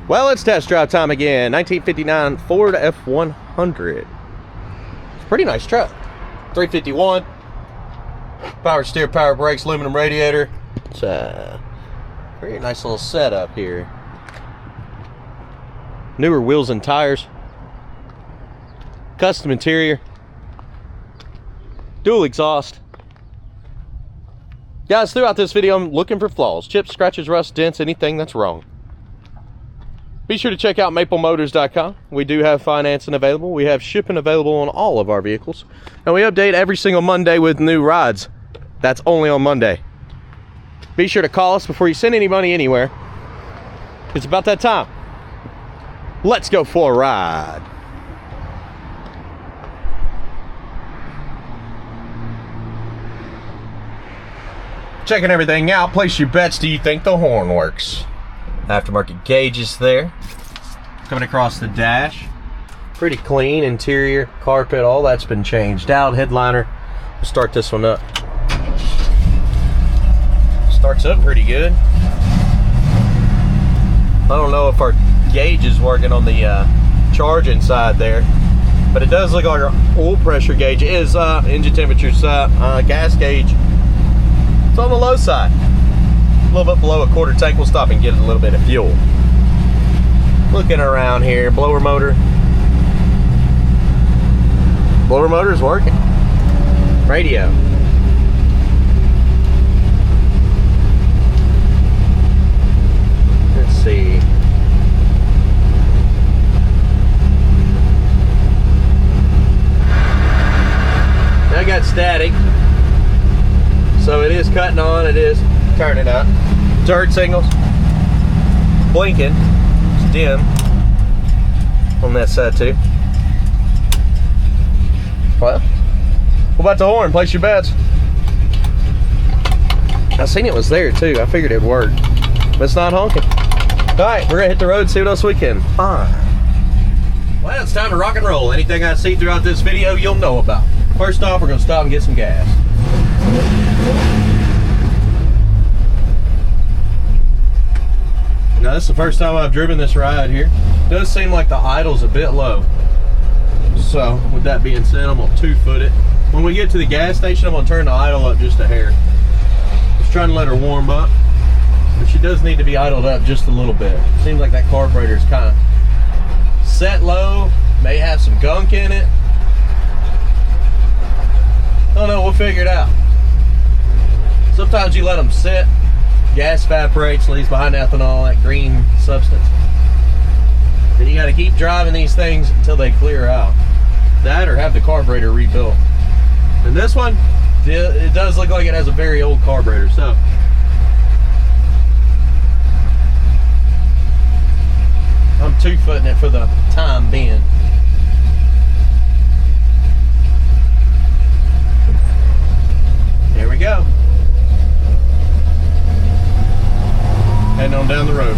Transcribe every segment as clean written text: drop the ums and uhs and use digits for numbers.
Well, it's test drive time again. 1959 Ford F-100. It's a pretty nice truck. 351. Power steer, power brakes, aluminum radiator. It's a very nice little setup here. Newer wheels and tires. Custom interior. Dual exhaust. Guys, throughout this video, I'm looking for flaws. Chips, scratches, rust, dents, anything that's wrong. Be sure to check out maplemotors.com. We do have financing available. We have shipping available on all of our vehicles. And we update every single Monday with new rides. That's only on Monday. Be sure to call us before you send any money anywhere. It's about that time. Let's go for a ride. Checking everything out. Place your bets. Do you think the horn works? Aftermarket gauges there. Coming across the dash. Pretty clean interior, carpet, all that's been changed out. Headliner. We'll start this one up. Starts up pretty good. I don't know if our gauge is working on the charging side there, but it does look like our oil pressure gauge is up. Engine temperature's up. Gas gauge, it's on the low side. A little bit below a quarter tank. We'll stop and get a little bit of fuel. Looking around here, blower motor. Blower motor is working. Radio. Let's see. I got static. So it is cutting on, it is turning up. Turn signals. Blinking. It's dim. On that side too. Well, what about the horn? Place your bets. I seen it was there too. I figured it'd work. But it's not honking. Alright, we're gonna hit the road and see what else we can find. Well, it's time to rock and roll. Anything I see throughout this video, you'll know about. First off, we're gonna stop and get some gas. Now, this is the first time I've driven this ride here. It does seem like the idle's a bit low. So, with that being said, I'm gonna 2-foot it. When we get to the gas station, I'm gonna turn the idle up just a hair. Just trying to let her warm up. But she does need to be idled up just a little bit. Seems like that carburetor is kind of set low. May have some gunk in it. I don't know, we'll figure it out. Sometimes you let them sit. Gas evaporates, leaves behind ethanol, that green substance. Then you got to keep driving these things until they clear out. That or have the carburetor rebuilt. And this one, it does look like it has a very old carburetor. So I'm 2-footing it for the time being. There we go. Heading on down the road.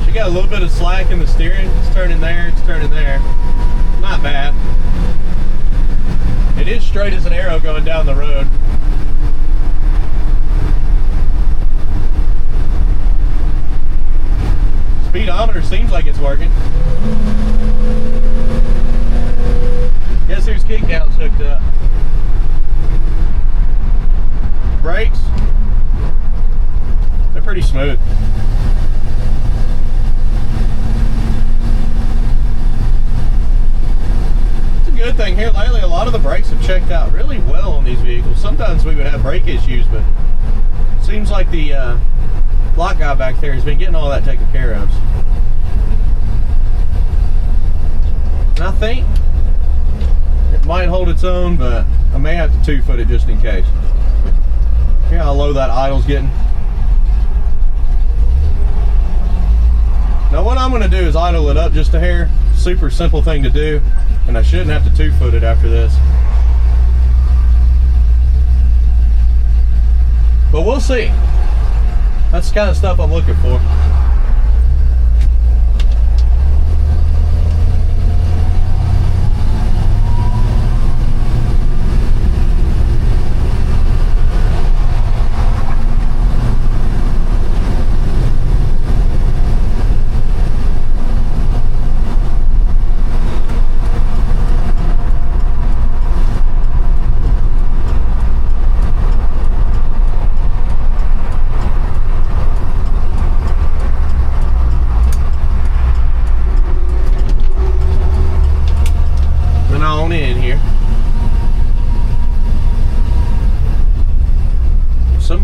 She got a little bit of slack in the steering. It's turning there, it's turning there. Not bad. It is straight as an arrow going down the road. Speedometer seems like it's working. Guess whose kick down's hooked up? Brakes, they're pretty smooth. It's a good thing here lately. A lot of the brakes have checked out really well on these vehicles. Sometimes we would have brake issues, but it seems like the block guy back there has been getting all that taken care of. And I think it might hold its own, but I may have to 2-foot it just in case. Hear how low that idle's getting? Now what I'm going to do is idle it up just a hair. Super simple thing to do, and I shouldn't have to 2-foot it after this. But we'll see. That's the kind of stuff I'm looking for.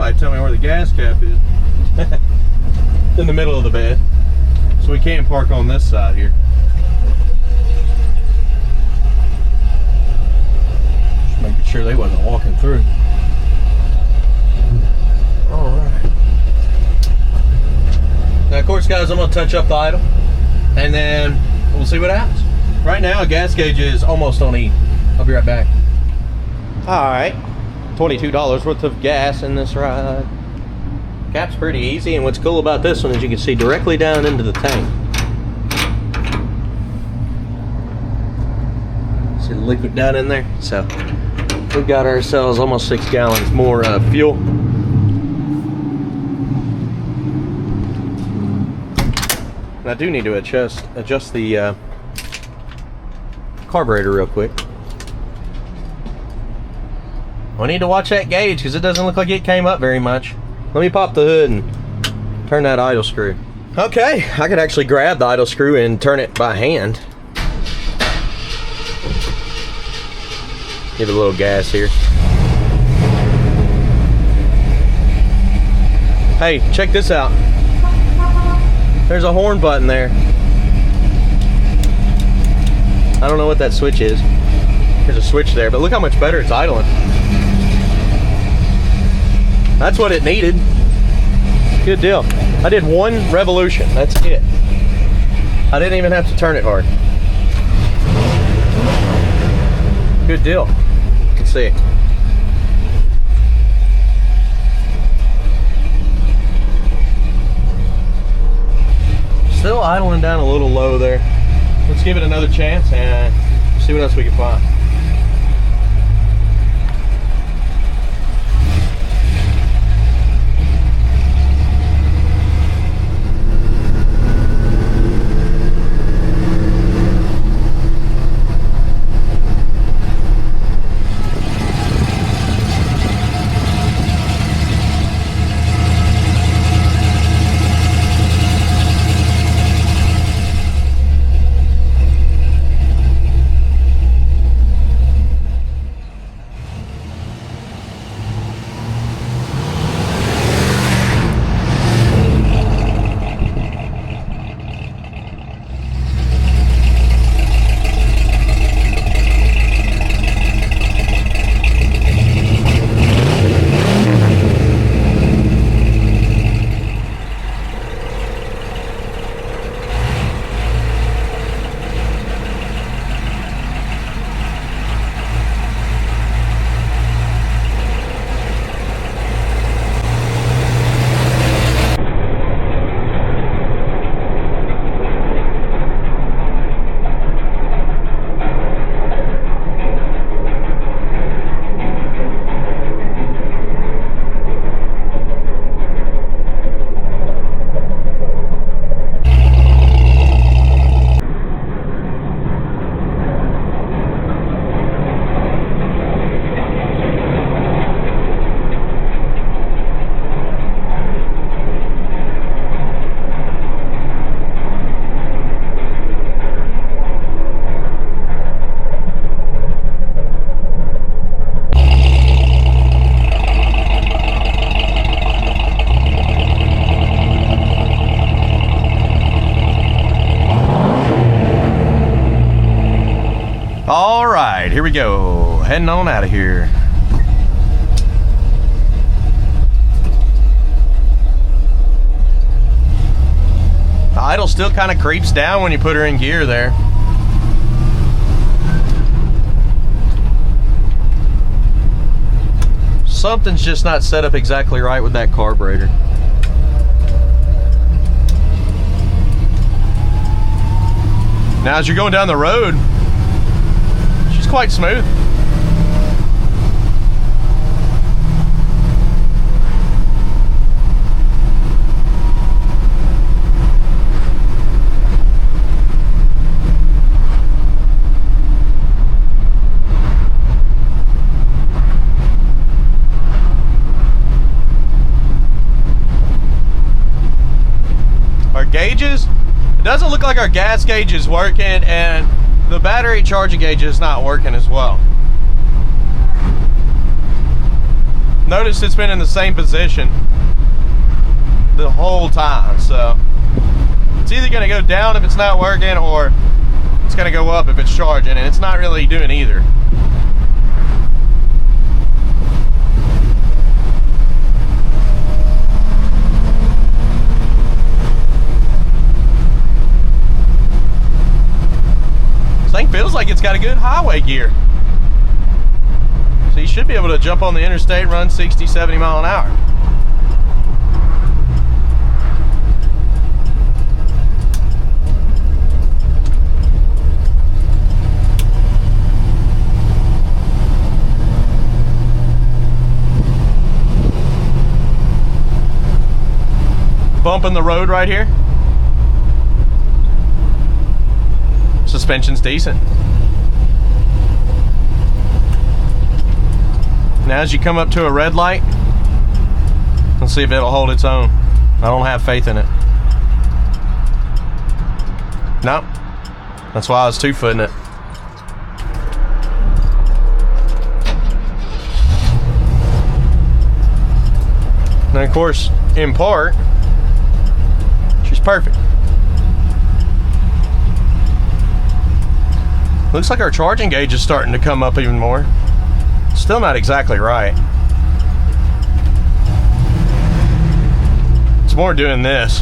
somebody tell me where the gas cap is. In the middle of the bed. So we can park on this side here. Just making sure they wasn't walking through. Alright. Now of course guys, I'm going to touch up the idle and then we'll see what happens. Right now gas gauge is almost on E. I'll be right back. Alright. $22 worth of gas in this ride. Cap's pretty easy, and what's cool about this one is you can see directly down into the tank. See the liquid down in there? So we've got ourselves almost 6 gallons more fuel. And I do need to adjust the carburetor real quick. I need to watch that gauge because it doesn't look like it came up very much. Let me pop the hood and turn that idle screw. Okay, I could actually grab the idle screw and turn it by hand. Give it a little gas here. Hey, check this out. There's a horn button there. I don't know what that switch is. There's a switch there, but look how much better it's idling. That's what it needed. Good deal. I did 1 revolution. That's it. I didn't even have to turn it hard. Good deal. You can see. Still idling down a little low there. Let's give it another chance and see what else we can find. All right, here we go. Heading on out of here. The idle still kind of creeps down when you put her in gear there. Something's just not set up exactly right with that carburetor. Now as you're going down the road, she's quite smooth. Our gauges, it doesn't look like our gas gauge is working, and the battery charging gauge is not working as well. Notice it's been in the same position the whole time, so it's either going to go down if it's not working, or it's going to go up if it's charging, and it's not really doing either. This thing feels like it's got a good highway gear. So you should be able to jump on the interstate and run 60, 70 mile an hour. Bumping the road right here. Suspension's decent. Now as you come up to a red light, let's see if it'll hold its own. I don't have faith in it. Nope. That's why I was 2-footing it. And of course, in park, she's perfect. Looks like our charging gauge is starting to come up even more. Still not exactly right. It's more doing this.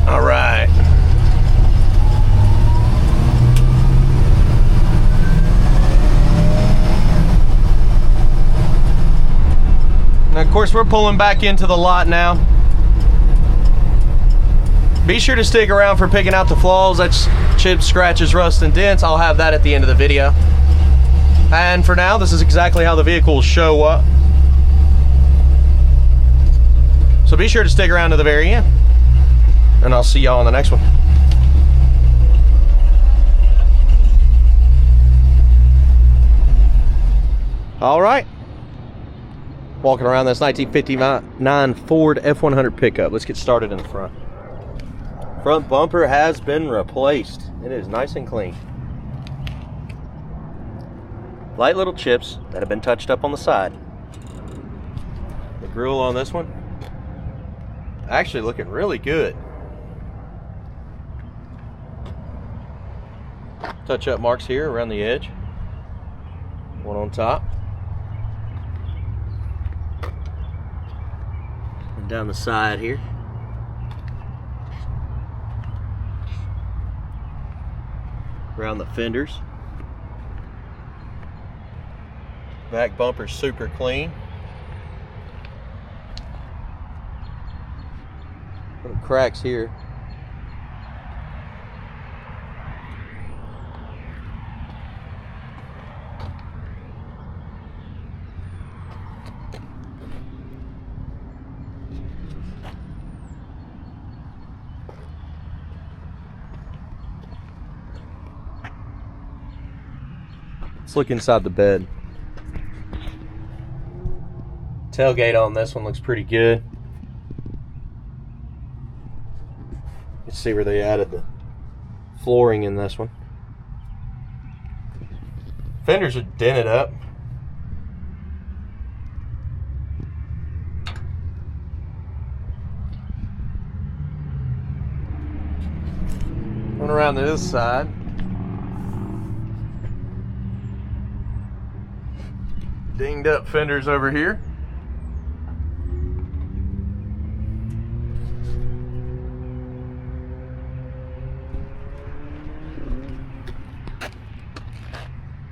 All right. Now, of course, we're pulling back into the lot now. Be sure to stick around for picking out the flaws. That's chips, scratches, rust, and dents. I'll have that at the end of the video. And for now, this is exactly how the vehicle will show up. So be sure to stick around to the very end. And I'll see y'all on the next one. All right. Walking around this 1959 Ford F-100 pickup. Let's get started in the front. Front bumper has been replaced. It is nice and clean. Light little chips that have been touched up on the side. The grille on this one actually looking really good. Touch up marks here around the edge. One on top. And down the side here. Around the fenders. Back bumper's super clean. Little cracks here. Let's look inside the bed. Tailgate on this one looks pretty good. Let's see where they added the flooring in this one. Fenders are dented up. Going around to this side. Dinged up fenders over here.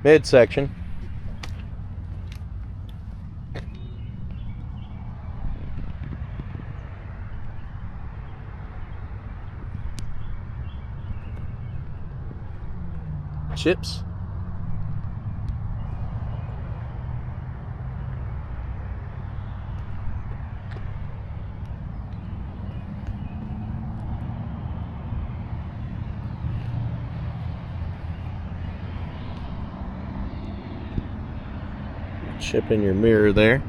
Midsection. Chips. Chip in your mirror there.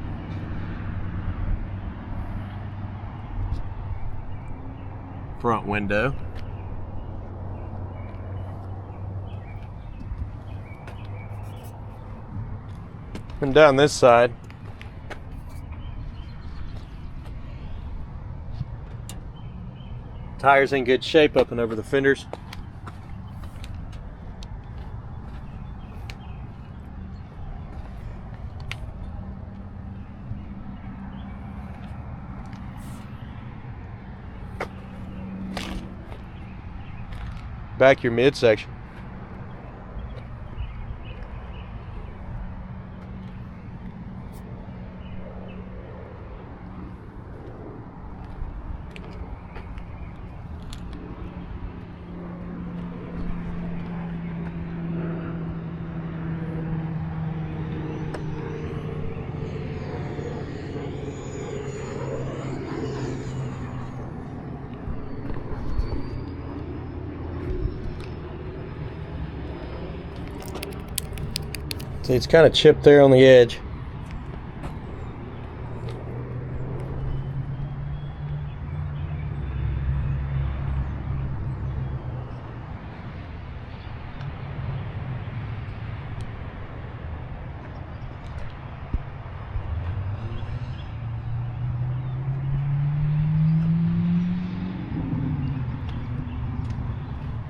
Front window. And down this side. Tires in good shape up and over the fenders. Back your midsection. See, it's kind of chipped there on the edge.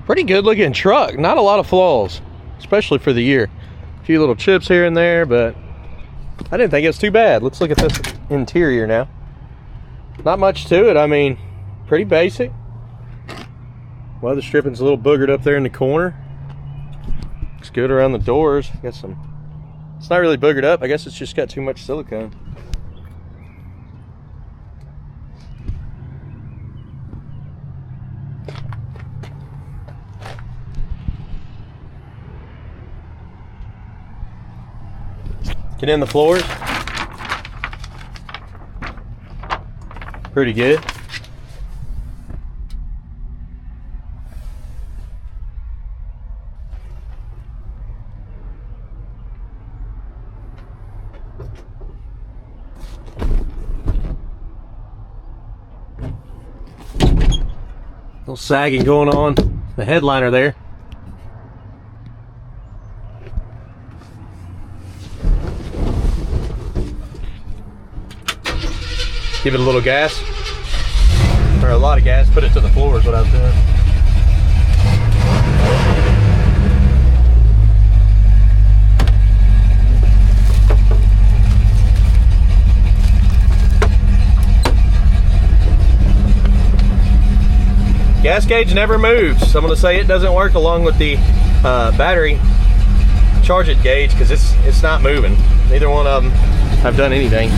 Pretty good looking truck, not a lot of flaws, especially for the year. A few little chips here and there, but I didn't think it was too bad. Let's look at this interior now. Not much to it. I mean, pretty basic. Weather stripping's a little boogered up there in the corner. Looks good around the doors. Got some. It's not really boogered up. I guess it's just got too much silicone. Get in the floors. Pretty good. Little sagging going on the headliner there. Give it a little gas, or a lot of gas, put it to the floor is what I was doing. Gas gauge never moves, so I'm going to say it doesn't work along with the battery charge it gauge because it's not moving. Neither one of them have done anything.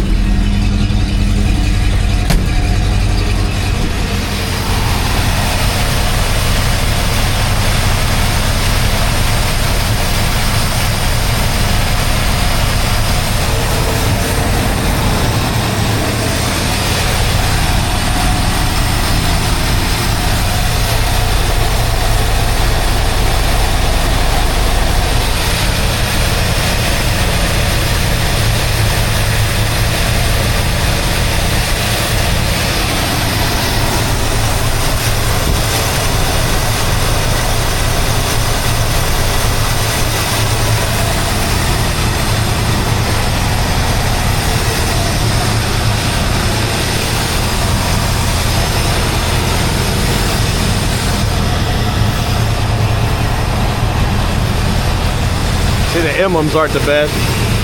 See, the emblems aren't the best.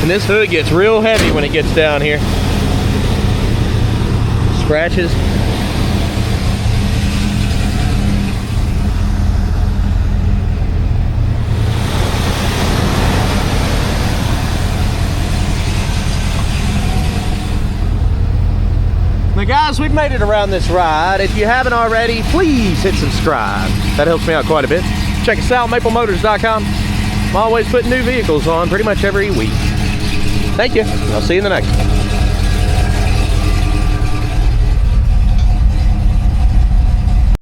And this hood gets real heavy when it gets down here. Scratches. Now guys, we've made it around this ride. If you haven't already, please hit subscribe. That helps me out quite a bit. Check us out, maplemotors.com. I'm always putting new vehicles on pretty much every week. Thank you. I'll see you in the next one.